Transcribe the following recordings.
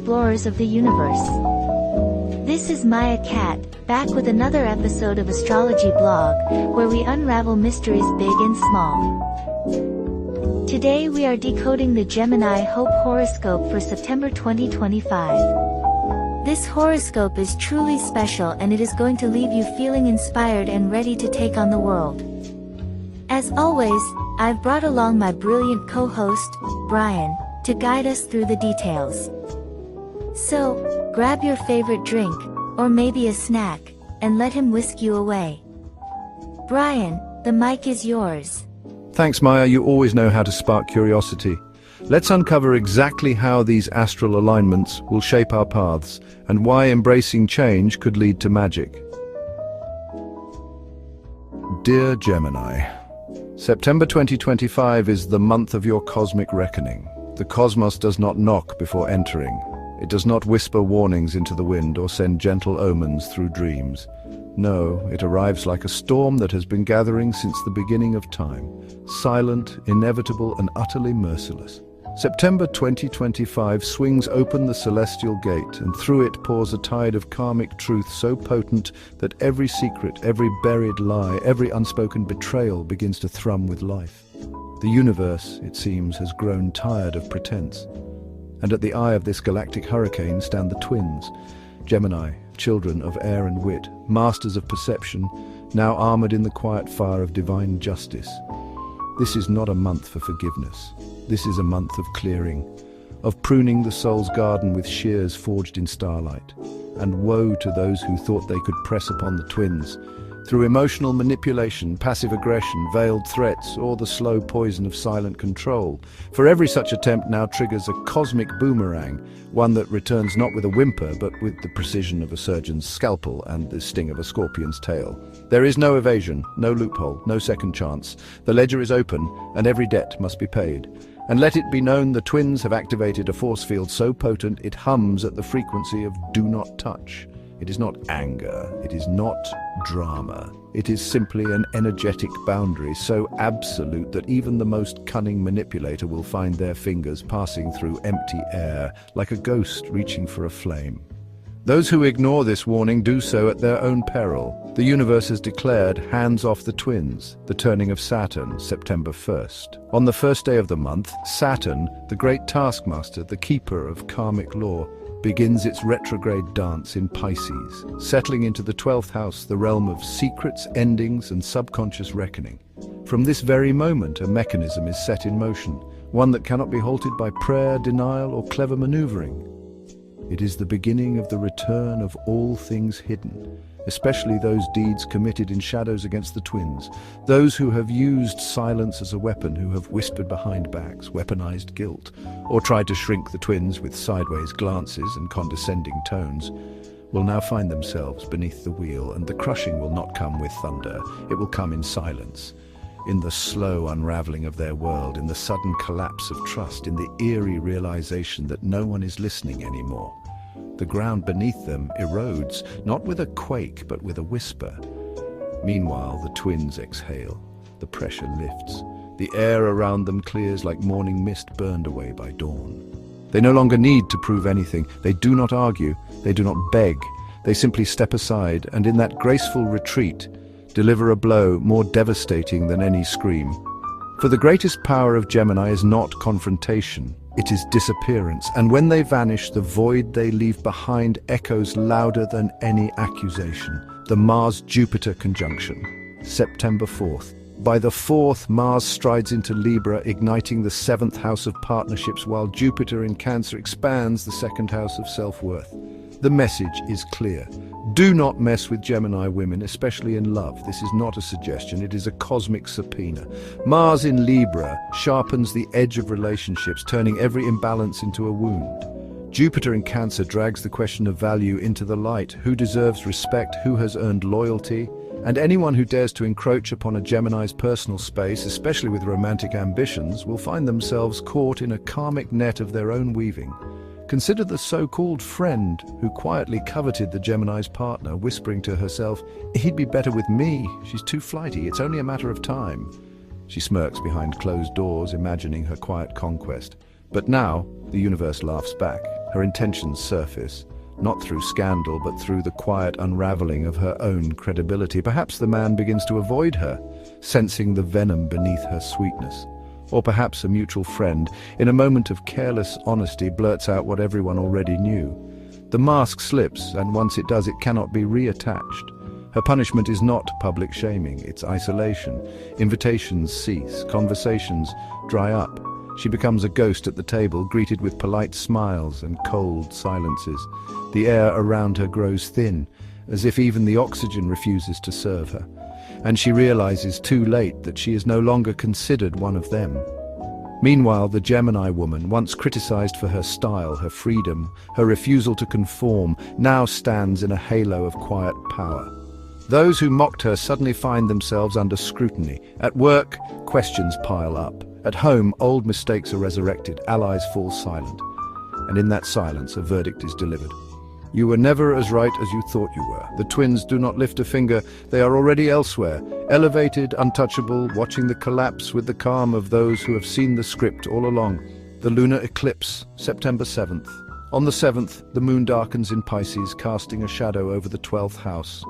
explorers of the universe. This is Maya Cat, back with another episode of Astrology Blog, where we unravel mysteries big and small. Today we are decoding the Gemini Hope horoscope for September 2025. This horoscope is truly special and it is going to leave you feeling inspired and ready to take on the world. As always, I've brought along my brilliant co-host, Brian, to guide us through the details. So, grab your favorite drink, or maybe a snack, and let him whisk you away. Brian, the mic is yours. Thanks, Maya. You always know how to spark curiosity. Let's uncover exactly how these astral alignments will shape our paths, and why embracing change could lead to magic. Dear Gemini, September 2025 is the month of your cosmic reckoning. The cosmos does not knock before entering. It does not whisper warnings into the wind or send gentle omens through dreams. No, it arrives like a storm that has been gathering since the beginning of time, silent, inevitable, and utterly merciless. September 2025 swings open the celestial gate, and through it pours a tide of karmic truth so potent that every secret, every buried lie, every unspoken betrayal begins to thrum with life. The universe, it seems, has grown tired of pretense. And at the eye of this galactic hurricane stand the twins, Gemini, children of air and wit, masters of perception, now armored in the quiet fire of divine justice. This is not a month for forgiveness. This is a month of clearing, of pruning the soul's garden with shears forged in starlight. And woe to those who thought they could press upon the twins, through emotional manipulation, passive aggression, veiled threats, or the slow poison of silent control. For every such attempt now triggers a cosmic boomerang, one that returns not with a whimper, but with the precision of a surgeon's scalpel and the sting of a scorpion's tail. There is no evasion, no loophole, no second chance. The ledger is open, and every debt must be paid. And let it be known the twins have activated a force field so potent it hums at the frequency of do not touch. It is not anger, it is not drama. It is simply an energetic boundary so absolute that even the most cunning manipulator will find their fingers passing through empty air, like a ghost reaching for a flame. Those who ignore this warning do so at their own peril. The universe has declared hands off the twins, the turning of Saturn, September 1st. On the first day of the month, Saturn, the great taskmaster, the keeper of karmic law, begins its retrograde dance in Pisces, settling into the 12th house, the realm of secrets, endings, and subconscious reckoning. From this very moment, a mechanism is set in motion, one that cannot be halted by prayer, denial, or clever maneuvering. It is the beginning of the return of all things hidden, especially those deeds committed in shadows against the twins, those who have used silence as a weapon, who have whispered behind backs, weaponized guilt, or tried to shrink the twins with sideways glances and condescending tones, will now find themselves beneath the wheel, and the crushing will not come with thunder, it will come in silence, in the slow unraveling of their world, in the sudden collapse of trust, in the eerie realization that no one is listening anymore. The ground beneath them erodes, not with a quake, but with a whisper. Meanwhile, the twins exhale. The pressure lifts. The air around them clears like morning mist burned away by dawn. They no longer need to prove anything. They do not argue. They do not beg. They simply step aside, and in that graceful retreat, deliver a blow more devastating than any scream. For the greatest power of Gemini is not confrontation. It is disappearance, and when they vanish, the void they leave behind echoes louder than any accusation. The Mars-Jupiter conjunction, September 4th. By the 4th, Mars strides into Libra, igniting the 7th house of partnerships, while Jupiter in Cancer expands the 2nd house of self-worth. The message is clear. Do not mess with Gemini women, especially in love. This is not a suggestion, it is a cosmic subpoena. Mars in Libra sharpens the edge of relationships, turning every imbalance into a wound. Jupiter in Cancer drags the question of value into the light. Who deserves respect? Who has earned loyalty? And anyone who dares to encroach upon a Gemini's personal space, especially with romantic ambitions, will find themselves caught in a karmic net of their own weaving. Consider the so-called friend who quietly coveted the Gemini's partner, whispering to herself, "He'd be better with me. She's too flighty. It's only a matter of time." She smirks behind closed doors, imagining her quiet conquest. But now, the universe laughs back. Her intentions surface, not through scandal, but through the quiet unraveling of her own credibility. Perhaps the man begins to avoid her, sensing the venom beneath her sweetness. Or perhaps a mutual friend, in a moment of careless honesty, blurts out what everyone already knew. The mask slips, and once it does, it cannot be reattached. Her punishment is not public shaming, it's isolation. Invitations cease, conversations dry up. She becomes a ghost at the table, greeted with polite smiles and cold silences. The air around her grows thin, as if even the oxygen refuses to serve her. And she realizes too late that she is no longer considered one of them. Meanwhile, the Gemini woman, once criticized for her style, her freedom, her refusal to conform, now stands in a halo of quiet power. Those who mocked her suddenly find themselves under scrutiny. At work, questions pile up. At home, old mistakes are resurrected, allies fall silent. And in that silence, a verdict is delivered. You were never as right as you thought you were. The twins do not lift a finger, they are already elsewhere, elevated, untouchable, watching the collapse with the calm of those who have seen the script all along. The lunar eclipse, September 7th. On the 7th, the moon darkens in Pisces, casting a shadow over the 12th house.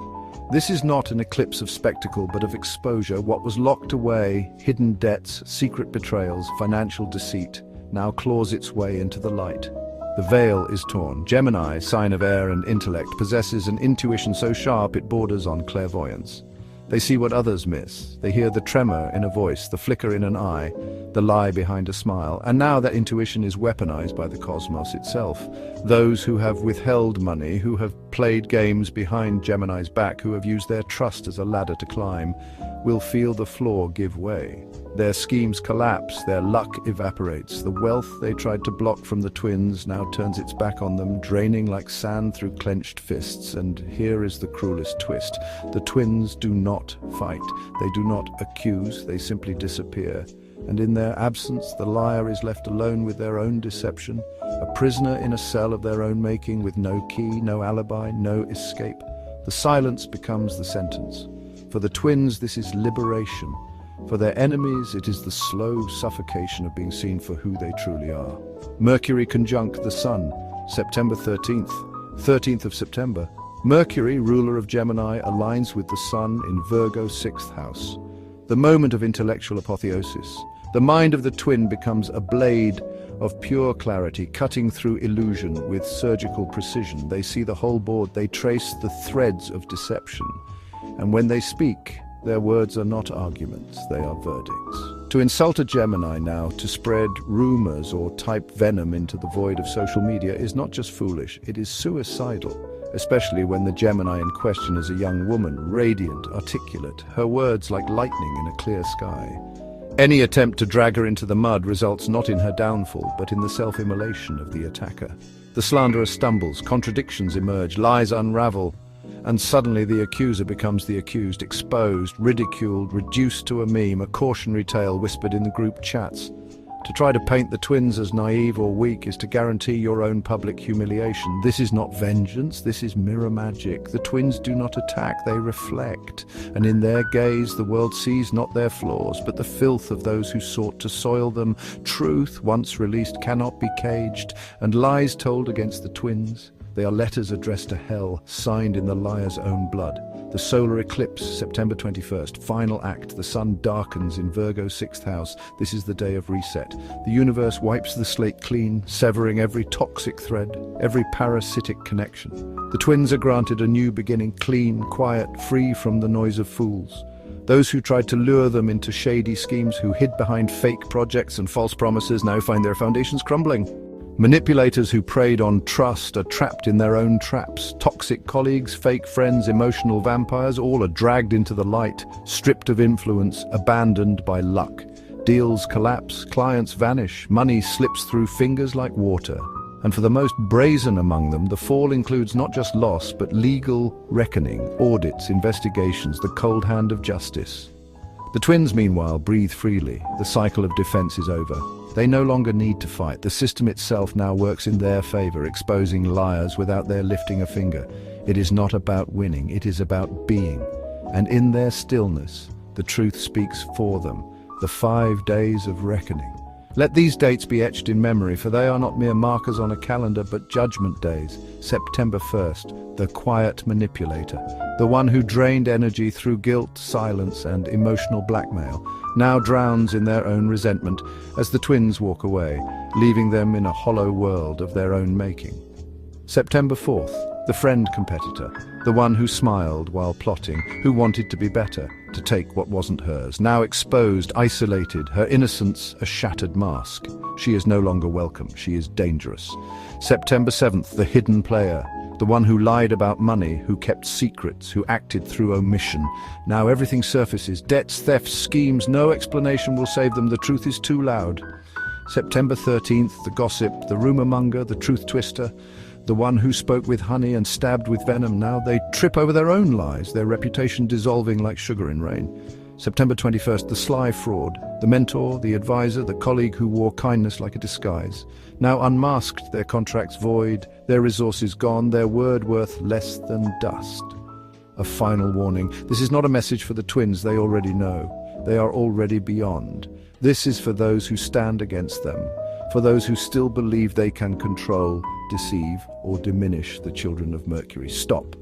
This is not an eclipse of spectacle, but of exposure. What was locked away, hidden debts, secret betrayals, financial deceit, now claws its way into the light. The veil is torn. Gemini, sign of air and intellect, possesses an intuition so sharp it borders on clairvoyance. They see what others miss. They hear the tremor in a voice, the flicker in an eye, the lie behind a smile. And now that intuition is weaponized by the cosmos itself. Those who have withheld money, who have played games behind Gemini's back, who have used their trust as a ladder to climb, will feel the floor give way. Their schemes collapse, their luck evaporates. The wealth they tried to block from the twins now turns its back on them, draining like sand through clenched fists. And here is the cruelest twist. The twins do not fight. They do not accuse, they simply disappear. And in their absence, the liar is left alone with their own deception, a prisoner in a cell of their own making, with no key, no alibi, no escape. The silence becomes the sentence. For the twins, this is liberation. For their enemies, it is the slow suffocation of being seen for who they truly are. Mercury conjunct the Sun, September 13th. 13th of September. Mercury, ruler of Gemini, aligns with the Sun in Virgo 6th house. The moment of intellectual apotheosis. The mind of the twin becomes a blade of pure clarity, cutting through illusion with surgical precision. They see the whole board, they trace the threads of deception. And when they speak, their words are not arguments, they are verdicts. To insult a Gemini now, to spread rumors or type venom into the void of social media is not just foolish, it is suicidal. Especially when the Gemini in question is a young woman, radiant, articulate, her words like lightning in a clear sky. Any attempt to drag her into the mud results not in her downfall, but in the self-immolation of the attacker. The slanderer stumbles, contradictions emerge, lies unravel, and suddenly the accuser becomes the accused, exposed, ridiculed, reduced to a meme, a cautionary tale whispered in the group chats. To try to paint the twins as naive or weak is to guarantee your own public humiliation. This is not vengeance, this is mirror magic. The twins do not attack, they reflect. And in their gaze, the world sees not their flaws, but the filth of those who sought to soil them. Truth, once released, cannot be caged, and lies told against the twins, they are letters addressed to hell, signed in the liar's own blood. The solar eclipse, September 21st, final act. The sun darkens in Virgo 6th house. This is the day of reset. The universe wipes the slate clean, severing every toxic thread, every parasitic connection. The twins are granted a new beginning, clean, quiet, free from the noise of fools. Those who tried to lure them into shady schemes, who hid behind fake projects and false promises, now find their foundations crumbling. Manipulators who preyed on trust are trapped in their own traps. Toxic colleagues, fake friends, emotional vampires, all are dragged into the light, stripped of influence, abandoned by luck. Deals collapse, clients vanish, money slips through fingers like water. And for the most brazen among them, the fall includes not just loss, but legal reckoning, audits, investigations, the cold hand of justice. The twins, meanwhile, breathe freely. The cycle of defense is over. They no longer need to fight. The system itself now works in their favor, exposing liars without their lifting a finger. It is not about winning, it is about being. And in their stillness, the truth speaks for them. The 5 days of reckoning. Let these dates be etched in memory, for they are not mere markers on a calendar, but judgment days. September 1st, the quiet manipulator, the one who drained energy through guilt, silence, and emotional blackmail, now drowns in their own resentment as the twins walk away, leaving them in a hollow world of their own making. September 4th, the friend competitor, the one who smiled while plotting, who wanted to be better, to take what wasn't hers, now exposed, isolated, her innocence a shattered mask. She is no longer welcome, she is dangerous. September 7th, the hidden player, the one who lied about money, who kept secrets, who acted through omission. Now everything surfaces, debts, thefts, schemes, no explanation will save them, the truth is too loud. September 13th, the gossip, the rumor monger, the truth twister, the one who spoke with honey and stabbed with venom. Now they trip over their own lies, their reputation dissolving like sugar in rain. September 21st, the sly fraud, the mentor, the advisor, the colleague who wore kindness like a disguise. Now unmasked, their contracts void, their resources gone, their word worth less than dust. A final warning. This is not a message for the twins, they already know. They are already beyond. This is for those who stand against them, for those who still believe they can control, deceive, or diminish the children of Mercury. Stop.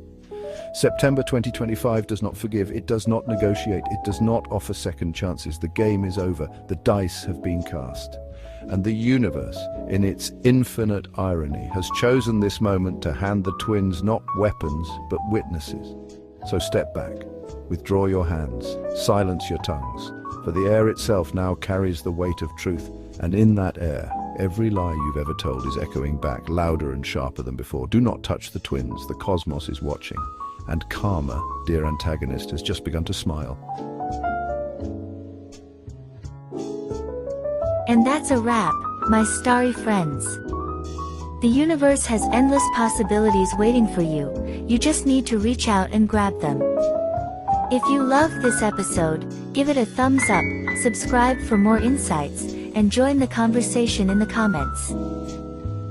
September 2025 does not forgive, it does not negotiate, it does not offer second chances. The game is over, the dice have been cast. And the universe, in its infinite irony, has chosen this moment to hand the twins not weapons, but witnesses. So step back, withdraw your hands, silence your tongues, for the air itself now carries the weight of truth, and in that air, every lie you've ever told is echoing back, louder and sharper than before. Do not touch the twins, the cosmos is watching. And karma, dear antagonist, has just begun to smile. And that's a wrap, my starry friends. The universe has endless possibilities waiting for you, you just need to reach out and grab them. If you loved this episode, give it a thumbs up, subscribe for more insights, and join the conversation in the comments.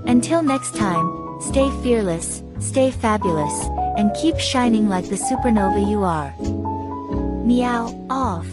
Until next time, stay fearless, stay fabulous, and keep shining like the supernova you are. Meow, off.